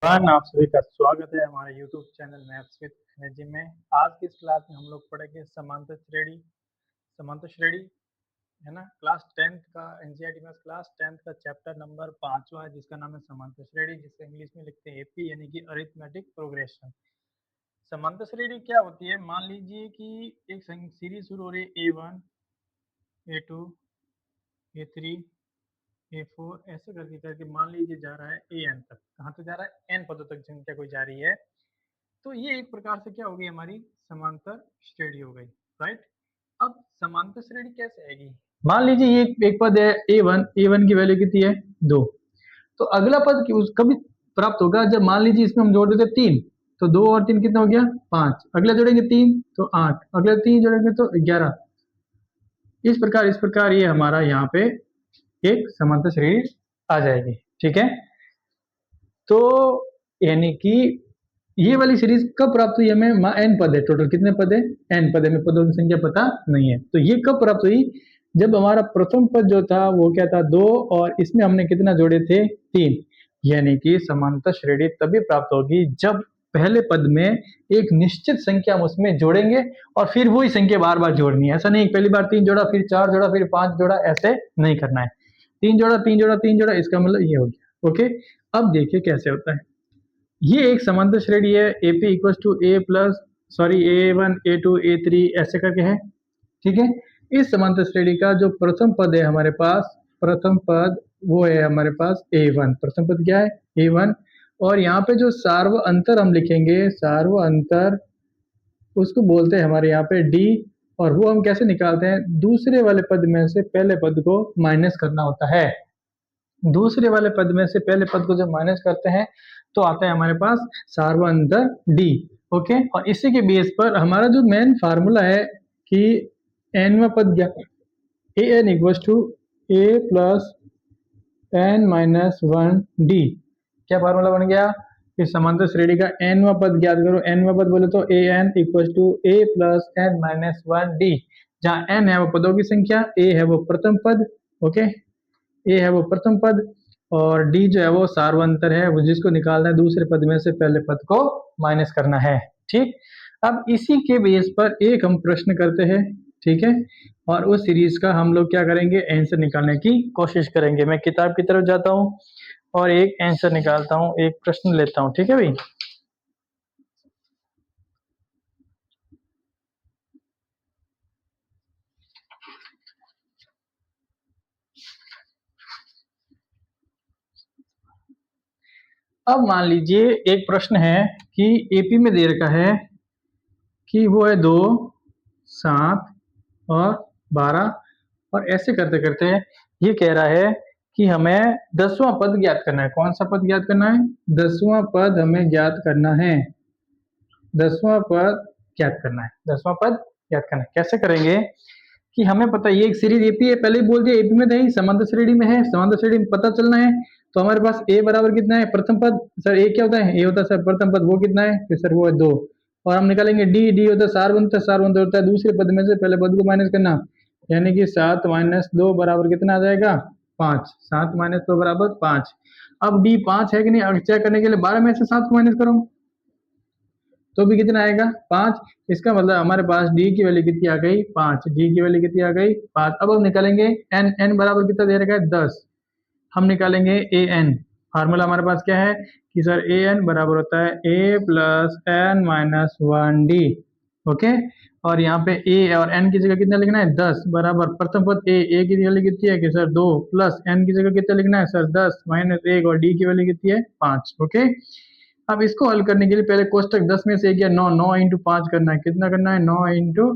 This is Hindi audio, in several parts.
आप सभी का स्वागत है हमारे YouTube channel maths with energy में। आज की इस क्लास में हम लोग पढ़ेंगे समांतर श्रेणी है ना। क्लास 10th का एनसीईआरटी में क्लास 10th का चैप्टर नंबर 5वां है जिसका नाम है समांतर श्रेणी, जिसे इंग्लिश में लिखते हैं एपी यानी कि अरिथमेटिक प्रोग्रेशन। समांतर श्रेणी क्या होती है? मान लीजिए कि एक सीरीज शुरू हो रही है A1 A2 A3 A4 ऐसे करके करके मान लीजिए जा रहा है AN तक। कहाँ तक जा रहा है? N पदों तक संख्या कोई जा रही है। तो ये एक प्रकार से क्या होगी, हमारी समांतर श्रेणी हो गई, राइट। अब समांतर श्रेणी कैसे आएगी? मान लीजिए ये एक पद है A1 की वैल्यू कितनी है 2। तो अगला पद कभी प्राप्त होगा जब मान लीजिए इसमें हम जोड़ देते 3, तो 2 और 3 कितना हो गया 5। अगला जोड़ेंगे 3 तो 8, अगले 3 जोड़ेंगे तो 11। इस प्रकार ये हमारा यहाँ पे एक समांतर श्रेणी आ जाएगी, ठीक है। तो यानी कि ये वाली सीरीज कब प्राप्त हुई हमें? n पद है, टोटल कितने पद है? n पद है, हमें पदों की संख्या पता नहीं है। तो ये कब प्राप्त हुई? जब हमारा प्रथम पद जो था वो क्या था 2, और इसमें हमने कितना जोड़े थे 3। यानी कि समांतर श्रेणी तभी प्राप्त होगी जब पहले पद में एक निश्चित संख्या हम उसमें जोड़ेंगे और फिर वही संख्या बार बार जोड़नी है। ऐसा नहीं पहली बार 3 जोड़ा फिर 4 जोड़ा फिर 5 जोड़ा, ऐसे नहीं करना है। 3 जोड़ा 3 जोड़ा 3 जोड़ा, इसका मतलब ये हो गया। ओके, अब देखिए कैसे होता है। ये एक समांतर श्रेणी है AP equal to A1 A2 A3 ऐसे करके है, ठीक है। इस समांतर श्रेणी का जो प्रथम पद है हमारे पास, प्रथम पद वो है हमारे पास A1। प्रथम पद क्या है? A1। और यहाँ पे जो सार्व अंतर हम लिखेंगे, सार्व अंतर उसको बोलते हैं हमारे यहाँ पे D। और वो हम कैसे निकालते हैं? दूसरे वाले पद में से पहले पद को माइनस करना होता है। दूसरे वाले पद में से पहले पद को जब माइनस करते हैं तो आता है हमारे पास सार्वअंतर डी। ओके, और इसी के बेस पर हमारा जो मेन फार्मूला है कि एनवा पद क्या, a n equals to a plus n minus 1 d. क्या फार्मूला बन गया? कि समांतर श्रेणी का एनवा पद ज्ञात करो। एनवा पद बोले तो a n equals to a plus n minus 1 d, जहाँ एन है वो पदों की संख्या, ए है वो प्रथम पद, ओके, ए है वो प्रथम पद, और डी जो है वो सार्वंतर है, वो जिसको निकालना है दूसरे पद में से पहले पद को माइनस करना है, ठीक। अब इसी के बेस पर एक हम प्रश्न करते हैं, ठीक है, और उस सीरीज का हम लोग क्या करेंगे, आंसर निकालने की कोशिश करेंगे। मैं किताब की तरफ जाता हूँ और एक आंसर निकालता हूँ, एक प्रश्न लेता हूँ, ठीक है भाई। अब मान लीजिए एक प्रश्न है कि एपी में दे रखा है कि वो है 2 7 और 12, और ऐसे करते करते ये कह रहा है कि हमें 10वां पद ज्ञात करना है। कौन सा पद ज्ञात करना है? 10वां पद हमें ज्ञात करना है। 10वां पद ज्ञात करना है, 10वां पद ज्ञात करना है। कैसे करेंगे कि हमें पता है ये एक सीरीज एपी है, पहले ही बोल दिया एपी में नहीं, समांतर श्रेणी में है। समांतर श्रेणी में पता चलना है तो हमारे पास ए बराबर कितना है? प्रथम पद। सर ए क्या होता है? ए होता है सर प्रथम पद, वो कितना है? फिर सर वो है 2। और हम निकालेंगे डी, डी होता है सार्वंतर, सार्वंतर होता है दूसरे पद में से पहले पद को माइनस करना, यानी कि 7 माइनस 2 बराबर कितना आ जाएगा? 5। 7 माइनस 2 बराबर 5। अब डी 5 है कि नहीं, चेक करने के लिए 12 में से 7 को माइनस करो तो भी कितना आएगा? 5। इसका मतलब हमारे पास डी की वैल्यू कितनी आ गई? 5। डी की वैल्यू कितनी आ गई? 5। अब हम निकालेंगे एन, एन बराबर कितना दे रखा है? 10। हम निकालेंगे ए एन। फार्मूला हमारे पास क्या है कि सर ए एन बराबर होता है a plus n minus 1 d, okay. और यहाँ पे ए और एन की जगह कितना लिखना है? 10 बराबर प्रथम पद ए की वैल्यू कितनी है कि सर 2, प्लस एन की जगह कितना लिखना है सर 10 माइनस 1, और डी की वैल्यू कितनी है? 5, ओके। अब इसको हल करने के लिए पहले कोष्टक 10 में से गया 9, 9 इंटू 5 करना है। कितना करना है? 9 इंटू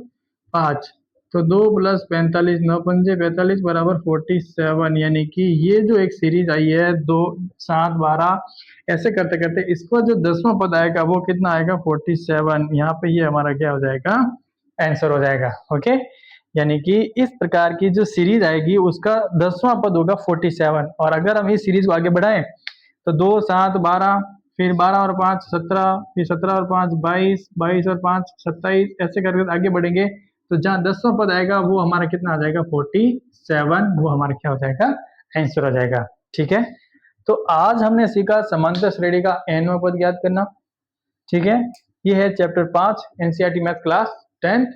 5। तो 2 प्लस 45, 9 पंजे 45 बराबर 47। यानी कि ये जो एक सीरीज आई है 2 7 12 ऐसे करते करते इसको जो 10वां पद आएगा वो कितना आएगा? 47। यहाँ पे ये हमारा क्या हो जाएगा? आंसर हो जाएगा, ओके। यानी कि इस प्रकार की जो सीरीज आएगी उसका 10वां पद होगा 47। और अगर हम इस सीरीज को आगे बढ़ाएं तो 2 7 12, फिर 12 और 5 17, फिर 17 और 5 22, 22 और 5 27, ऐसे करके आगे बढ़ेंगे तो जहाँ 10वां पद आएगा वो हमारा कितना आ जाएगा? 47। वो हमारा क्या हो जाएगा? आंसर हो जाएगा, ठीक है। तो आज हमने सीखा समांतर श्रेणी का nवां पद ज्ञात करना। ठीक है, ये है chapter 5 NCERT math class 10th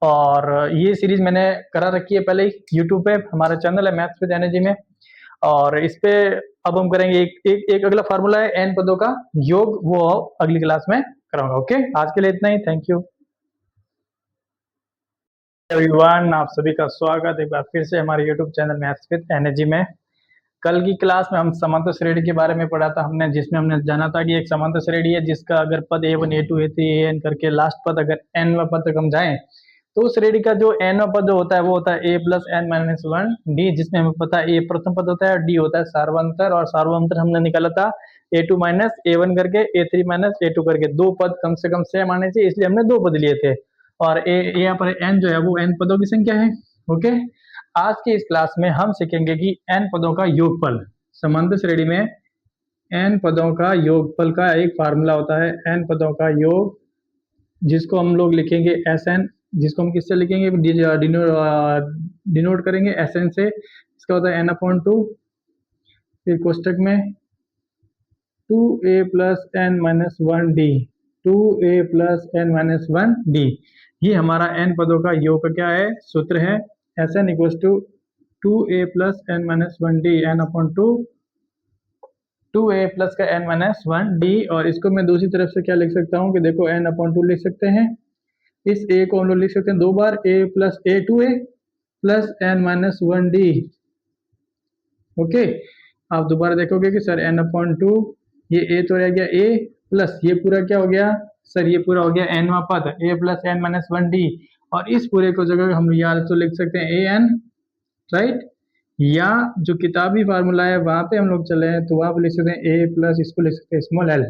और ये सीरीज मैंने करा रखी है पहले ही यूट्यूब पे, हमारा चैनल है मैथ्स विद एनर्जी में। और इस पे अब हम करेंगे एक अगला फार्मूला है n पदों का योग, वो अगली क्लास में कराऊंगा। ओके, आज के लिए इतना ही, थैंक यू एवरीवन। आप सभी का स्वागत एक बार फिर से हमारे YouTube channel maths with energy में। कल की क्लास में हम समांतर श्रेणी के बारे में पढ़ा था हमने, जिसमें हमने जाना था कि एक समांतर श्रेणी है जिसका अगर पद a1 a2 a3 an करके लास्ट पद अगर nवां पद तक हम जाएं तो उस श्रेणी का जो nवां पद होता है वो होता है a plus n minus 1 d, जिसमें हमें पता है a प्रथम पद होता है और d होता है सार्वंतर। और सार्वंतर हमने निकाला था a2 माइनस a1 करके a3 माइनस a2 करके, दो पद कम से कम सेम आने चाहिए, इसलिए हमने दो पद लिए थे। और यहाँ पर n जो है वो n पदों की संख्या है। ओके, आज के इस क्लास में हम सीखेंगे कि n पदों का योगफल। समांतर श्रेणी में n पदों का योगफल का एक फार्मूला होता है, n पदों का योग, जिसको हम लोग लिखेंगे Sn, जिसको हम किससे लिखेंगे, डिनोट करेंगे Sn से। इसका होता है n/2, फिर कोष्टक में 2a plus n minus 1d, 2a plus n minus 1d। ये हमारा n पदों का योग का क्या है, सूत्र है। Sn equals to 2a plus n minus 1d, n/2, 2a plus का n माइनस 1d। और इसको मैं दूसरी तरफ से क्या लिख सकता हूँ कि देखो n/2 लिख सकते हैं, इस a को हम लोग लिख सकते हैं दो बार, a plus a 2a plus n minus 1d। Okay, आप दोबारा देखोगे कि सर n/2, ये a तो रह गया a प्लस ये पूरा क्या हो गया सर, ये पूरा हो गया nवां पद a plus n minus 1d। और इस पूरे को जगह हम या तो लिख सकते हैं an, राइट, या जो किताबी फार्मूला है वहां पे हम लोग चले हैं तो वहां पे लिख सकते हैं a प्लस, इसको लिख सकते हैं small l,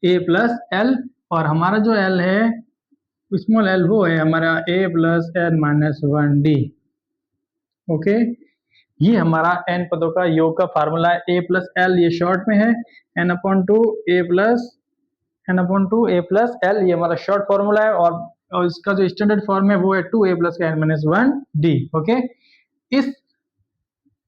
a plus l। और हमारा जो l है स्मॉल l वो है हमारा a plus n minus 1d। Okay, ये हमारा n पदों का योग का फार्मूला है। a प्लस l ये शॉर्ट में है, n/2 a plus n/2 a plus l, ये हमारा शॉर्ट फार्मूला है। और इसका जो स्टैंडर्ड फॉर्म है वो है 2a plus n minus 1d। Okay, इस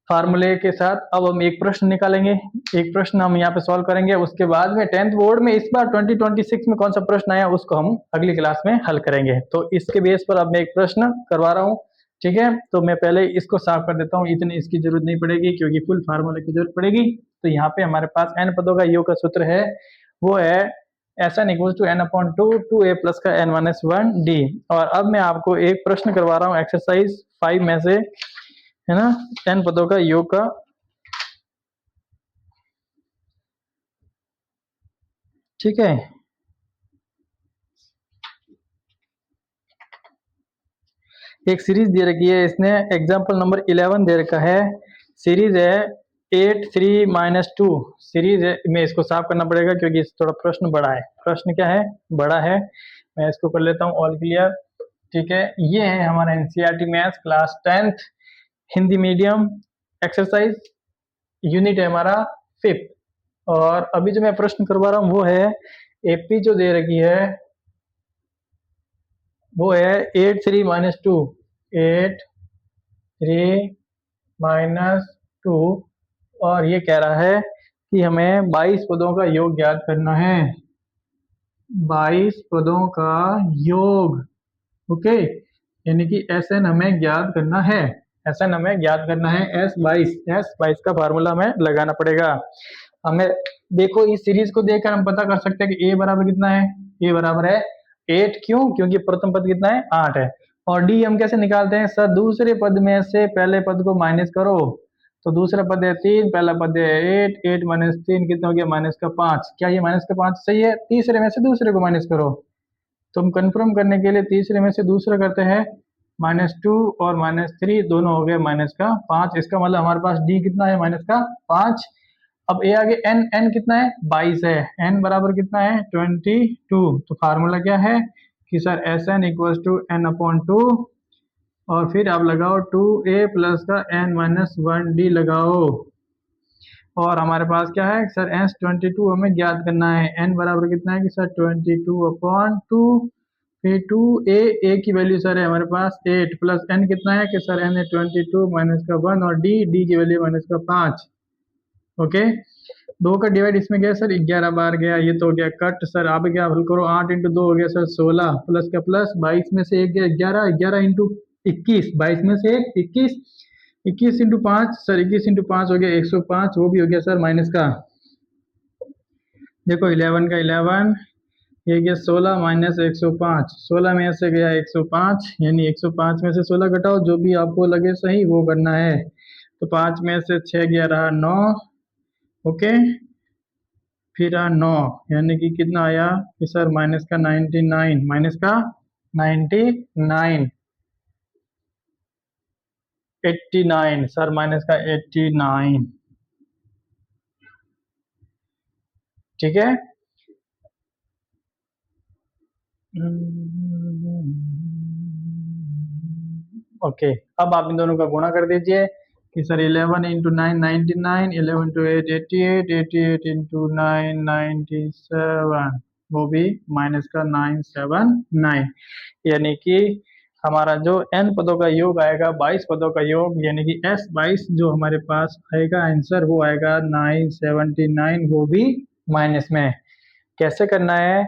फार्मूले के साथ अब हम एक प्रश्न निकालेंगे, एक प्रश्न हम यहाँ पे सॉल्व करेंगे। उसके बाद में 10th बोर्ड में इस बार 2026 में कौन सा प्रश्न आया उसको हम अगली क्लास में हल करेंगे। तो इसके बेस पर अब मैं एक प्रश्न करवा रहा हूँ। ठीक है, तो मैं पहले इसको साफ कर देता हूँ, इतनी इसकी जरूरत नहीं पड़ेगी क्योंकि फुल फार्मूले की जरूरत पड़ेगी। तो यहाँ पे हमारे पास n पदों का योग का सूत्र है, वो है Sn equal to n/2 2a plus का n माइनस 1d। और अब मैं आपको एक प्रश्न करवा रहा हूँ एक्सरसाइज 5 में से, है ना, n पदों का योग का। ठीक है, एक सीरीज दे रखी है, इसने एग्जांपल नंबर 11 दे रखा है। सीरीज है 8 3 माइनस 2 सीरीज है। मैं इसको साफ करना पड़ेगा क्योंकि थोड़ा प्रश्न बड़ा है। प्रश्न क्या है, बड़ा है। मैं इसको कर लेता हूँ ऑल क्लियर। ठीक है, ये है हमारा NCERT maths class 10th Hindi medium, exercise unit है हमारा 5th। और अभी जो मैं प्रश्न करवा रहा हूँ वो है एपी जो दे रखी है वो है 8 3 माइनस 2, 8 3 माइनस 2। और ये कह रहा है कि हमें 22 पदों का योग ज्ञात करना है, 22 पदों का योग। ओके, यानी कि Sn हमें ज्ञात करना है, Sn हमें ज्ञात करना है। S22 का फार्मूला हमें लगाना पड़ेगा हमें। देखो इस सीरीज को देखकर हम पता कर सकते हैं कि a बराबर कितना है, a बराबर है 8। क्यों, क्योंकि प्रथम पद कितना है 8 है। और d हम कैसे निकालते हैं सर, दूसरे पद में से पहले पद को माइनस करो। तो दूसरा पद है 3, पहला पद है 8, 8 माइनस 3 कितना हो गया माइनस का 5। क्या ये माइनस का 5 सही है? तीसरे में से दूसरे को माइनस करो। तो हम कंफर्म करने के लिए तीसरे में से दूसरा करते हैं, -2 और -3 दोनों हो गए माइनस का 5। इसका मतलब हमारे पास d कितना है माइनस का 5। अब ए आगे n कितना है 22 है, n बराबर कितना है 22। तो फार्मूला क्या है कि sir Sn equals to n/2 और फिर आप लगाओ 2a प्लस का n माइनस 1d लगाओ। और हमारे पास क्या है सर S22 हमें ज्ञात करना है। n बराबर कितना है कि सर 22/2 फिर 2a की वैल्यू सर है हमारे पास 8 प्लस n कितना है कि सर n है 22 माइनस का 1 और d की वैल्यू माइनस का 5। ओके, 2 का डिवाइड इसमें गया सर 11 बार गया, ये तो हो गया कट। सर आप क्या हल करो, 8 इंटू 2 हो गया सर 16 प्लस का प्लस 22 में से एक गया 11, 11 इंटू 21, 22 में से एक 21, 21 इंटू 5 सर 21 इंटू 5 हो गया 105, वो भी हो गया सर माइनस का। देखो 11 का 11 ये गया 16 माइनस 105, 16 में से गया 105, यानी 105 में से 16 घटाओ, जो भी आपको लगे सही वो करना है। तो 5 में से 6 गया रहा 9। ओके, फिर 9, यानी कि कितना आया कि सर माइनस का 99, माइनस का 99, 89 सर माइनस का 89। ठीक है, ओके। अब आप इन दोनों का गुणा कर दीजिए कि सर 11 इंटू 9 99, 11 इंटू 8 88, 88 इंटू 9 97, वो भी माइनस का 979, यानी कि हमारा जो n पदों का योग आएगा 22 पदों का योग, यानी कि S22 जो हमारे पास आएगा आंसर वो आएगा 979, वो भी माइनस में। कैसे करना है,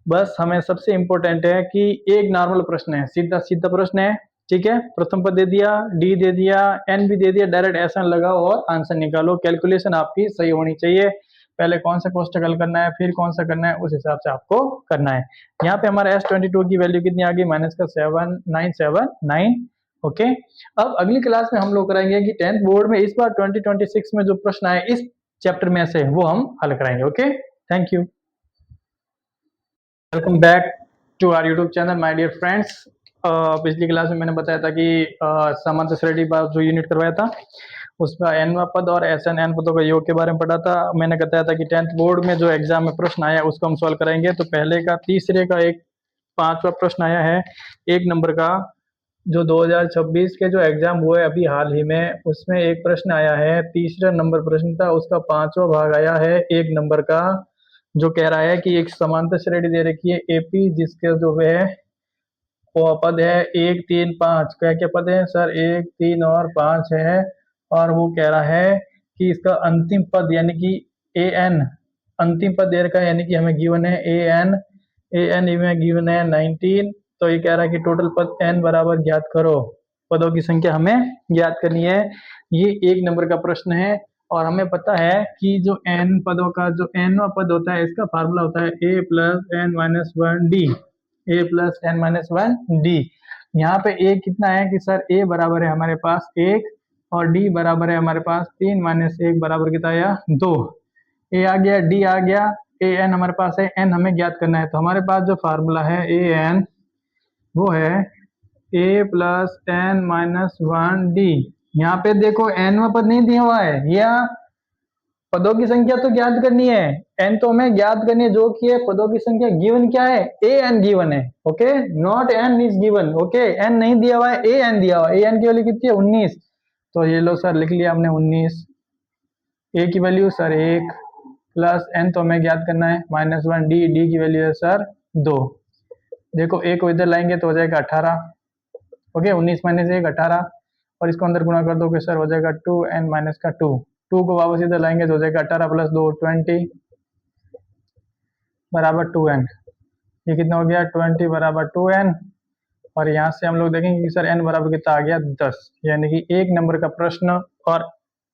बस हमें सबसे इम्पोर्टेंट है कि एक नॉर्मल प्रश्न है, सीधा सीधा प्रश्न है। ठीक है, प्रथम पद दे दिया, डी दे दिया, एन भी दे दिया, डायरेक्ट ऐसा लगाओ और आंसर निकालो। कैलकुलेशन आपकी सही होनी चाहिए, पहले कौन सा कोष्टक हल करना है फिर कौन सा करना है, उस हिसाब से आपको करना है। यहाँ पे हमारे S22 की वैल्यू कितनी आ गई, माइनस का 7979। ओके, अब अगली क्लास में हम लोग कराएंगे कि 10th बोर्ड में इस बार 2026 में जो प्रश्न आए इस चैप्टर में से वो हम हल कराएंगे। Okay, thank you, welcome back to our YouTube channel my dear friends. पिछली क्लास में मैंने बताया था कि सामान्य श्रेणी का जो यूनिट करवाया था उसका nवां पद और SN पदों का योग के बारे में पढ़ा था। मैंने बताया था कि 10th बोर्ड में जो एग्जाम में प्रश्न आया उसको हम सॉल्व कराएंगे। तो पहले का तीसरे का एक 5वां प्रश्न आया है 1 नंबर का, जो 2026 के जो एग्जाम हुए अभी हाल ही में, उसमें एक प्रश्न आया है, तीसरा नंबर प्रश्न था, उसका 5वां भाग आया है 1 नंबर का, जो कह रहा है कि एक समांतर श्रेणी दे रखी है AP, जिसके जो है वो पद है 1 3 5। क्या क्या पद है सर, 1 3 और 5 है, और वो कह रहा है कि इसका अंतिम पद यानी कि AN अंतिम पद दे रखा है, यानी कि हमें गिवन है AN में गिवन है 19। तो ये कह रहा है कि टोटल पद n बराबर ज्ञात करो, पदों की संख्या हमें ज्ञात करनी है। ये 1 नंबर का प्रश्न है, और हमें पता है कि जो n पदों का जो nवां पद होता है इसका फार्मूला होता है a plus n minus 1 d, a plus n minus 1 d। यहाँ पे a कितना है कि सर a बराबर है हमारे पास 1 और d बराबर है हमारे पास 3 माइनस 1 बराबर कितना आया 2। a आ गया, d आ गया, a n हमारे पास है, n हमें ज्ञात करना है। तो हमारे पास जो फार्मूला है a n वो है a plus n minus 1 d। यहाँ पे देखो nवां पद नहीं दिया हुआ है, यहाँ पदों की संख्या तो ज्ञात करनी है, n तो हमें ज्ञात करनी है, जो कि है पदों की संख्या। गिवन क्या है, an गिवन है। Okay, not n is given. Okay, n नहीं दिया हुआ है, an दिया हुआ है। an की वैल्यू कितनी है 19, तो ये लो सर लिख लिया हमने 19। a की वैल्यू सर 1 प्लस n तो हमें ज्ञात करना है माइनस 1 d की वैल्यू है सर 2। देखो a को इधर लाएंगे तो हो जाएगा 18। ओके, 19 माइनस 1 18, और इसको अंदर गुणा कर दोगे सर हो जाएगा 2n माइनस का 2। 2 को वापस इधर लाएंगे तो हो जाएगा 18 प्लस 2 20 बराबर 2n। ये कितना हो गया 20 बराबर 2n, और यहाँ से हम लोग देखेंगे कि सर n बराबर कितना आ गया 10, यानी कि 1 नंबर का प्रश्न और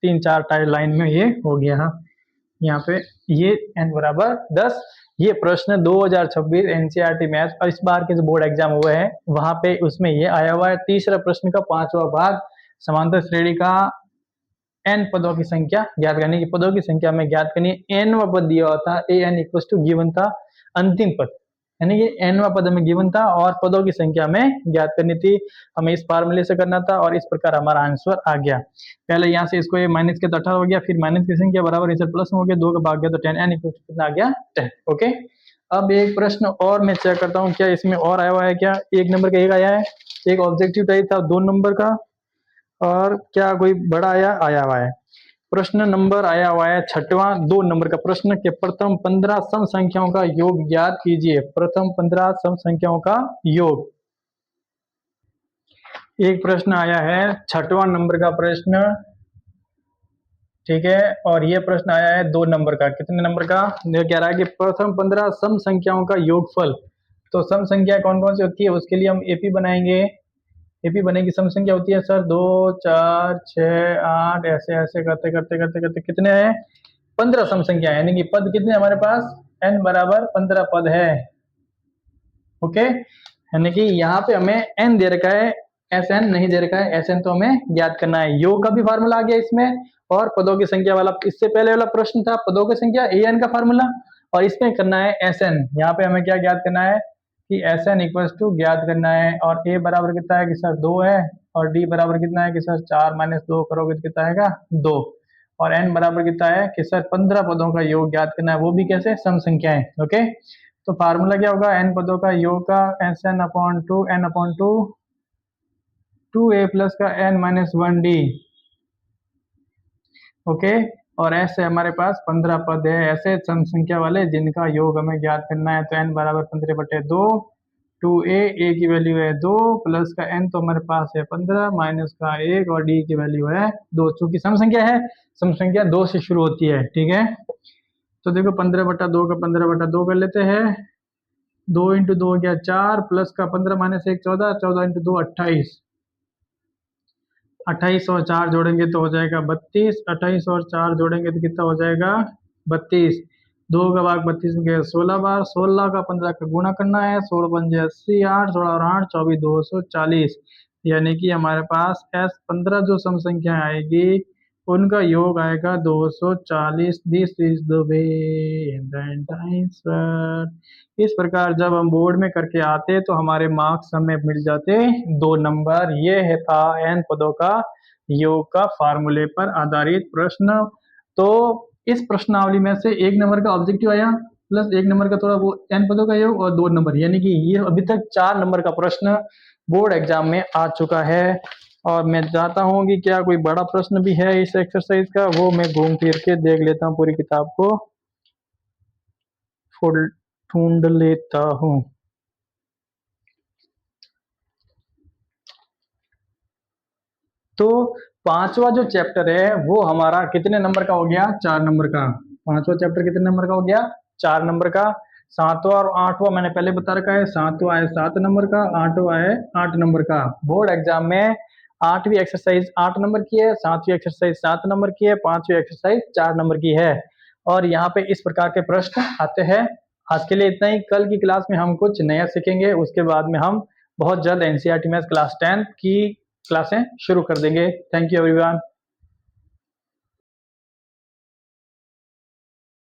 3 4 लाइन में ये हो गया। हाँ, यहाँ पे ये n बराबर 10। ये प्रश्न 2026 NCERT मैथ्स और इस बार के जो बोर्ड एग्जाम हुए हैं वहां पे उसमें ये आया हुआ है। तीसरा प्रश्न का 5वां भाग, समांतर श्रेणी का n पदों की संख्या ज्ञात करनी की, पदों की संख्या में ज्ञात करनी है। n पद दिया हुआ था, an इक्वल टू गिवन था अंतिम पद, यानी कि n पद में गिवन था और पदों की संख्या में ज्ञात करनी थी। हमें इस फार्मूले से करना था और इस प्रकार हमारा आंसर आ गया। पहले यहाँ से इसको ये माइनस के तो 18 हो गया, फिर माइनस की संख्या बराबर इसे प्लस हो गया, 2 का भाग गया तो 10, n इक्वल टू कितना आ गया 10। ओके, अब एक प्रश्न और मैं चेक करता हूँ क्या इसमें और आया हुआ है क्या। 1 नंबर का एक आया है, एक ऑब्जेक्टिव टाइप था 2 नंबर का, और क्या कोई बड़ा आया हुआ है। प्रश्न नंबर आया हुआ है 6वां 2 नंबर का प्रश्न के प्रथम 15 सम संख्याओं का योग ज्ञात कीजिए। प्रथम 15 सम संख्याओं का योग। एक प्रश्न आया है 6वां नंबर का प्रश्न, ठीक है। और ये प्रश्न आया है 2 नंबर का। कितने नंबर का? ये कह रहा है कि प्रथम 15 सम संख्याओं का योगफल। तो सम संख्या कौन कौन सी होती है उसके लिए हम एपी बनाएंगे। एपी बनेगी। सम संख्या होती है सर 2 4 6 8, ऐसे ऐसे करते करते करते करते कितने हैं? 15 सम संख्या है, यानी कि पद कितने हमारे पास? n बराबर 15 पद है। ओके, यानी कि यहाँ पे हमें n दे रखा है, Sn नहीं दे रखा है। Sn तो हमें ज्ञात करना है। योग का भी फार्मूला आ गया इसमें, और पदों की संख्या वाला इससे पहले वाला प्रश्न था पदों की संख्या an का फार्मूला, और इसमें करना है Sn। यहाँ पे हमें क्या ज्ञात करना है कि Sn इक्वल्स टू ज्ञात करना है। और a बराबर कितना है कि सर 2 है, और d बराबर कितना है कि सर 4 माइनस 2 करोगे तो कितना आएगा 2, और n बराबर कितना है कि सर 15 पदों का योग ज्ञात करना है, वो भी कैसे? सम संख्याएं। ओके, तो फार्मूला क्या होगा? n पदों का योग का Sn upon two n upon two 2a plus का n माइनस 1d। ओके, और ऐसे हमारे पास 15 पद है ऐसे सम संख्या वाले जिनका योग हमें ज्ञात करना है। तो n बराबर 15/2, 2a, a की वैल्यू है 2 प्लस का n तो हमारे पास है 15 माइनस का 1 और d की वैल्यू है 2। चूंकि सम संख्या है, सम संख्या 2 से शुरू होती है, ठीक है। तो देखो 15/2 का 15/2 कर लेते हैं। 2 इंटू 2 हो गया 4, प्लस का 15 माइनस 1 14, 14 इंटू 2 28, 28 और 4 जोड़ेंगे तो हो जाएगा 32, 28 और 4 जोड़ेंगे तो कितना हो जाएगा 32। 2 का भाग 32 में गया 16 बार, 16 का 15 का गुणा करना है, 16 पंजे 80, 8 16 और 8 24 240, यानी कि हमारे पास S15 जो सम संख्या आएगी उनका योग आएगा 240। This is the way and answer. इस प्रकार जब हम बोर्ड में करके आते तो हमारे मार्क्स हमें मिल जाते 2 नंबर। ये है था n पदों का योग का फार्मूले पर आधारित प्रश्न। तो इस प्रश्नावली में से 1 नंबर का ऑब्जेक्टिव आया, प्लस 1 नंबर का थोड़ा वो n पदों का योग, और 2 नंबर, यानी कि ये अभी तक 4 नंबर का प्रश्न बोर्ड एग्जाम में आ चुका है। और मैं चाहता हूँ कि क्या कोई बड़ा प्रश्न भी है इस एक्सरसाइज का, वो मैं घूम फिर के देख लेता हूँ, पूरी किताब को ढूंढ लेता हूँ। तो 5वां जो चैप्टर है वो हमारा कितने नंबर का हो गया? 4 नंबर का। 5वां चैप्टर कितने नंबर का हो गया? 4 नंबर का। 7वां और 8वां मैंने पहले बता रखा है। 7वां है 7 नंबर का, 8वां है 8 नंबर का। बोर्ड एग्जाम में 8वीं एक्सरसाइज 8 नंबर की है, 7वीं एक्सरसाइज 7 नंबर की है, 5वीं एक्सरसाइज 4 नंबर की है। और यहाँ पे इस प्रकार के प्रश्न आते हैं। आज के लिए इतना ही। कल की क्लास में हम कुछ नया सीखेंगे, उसके बाद में हम बहुत जल्द एनसीईआरटी मैथ्स क्लास 10 की क्लासें शुरू कर देंगे। Thank you everyone.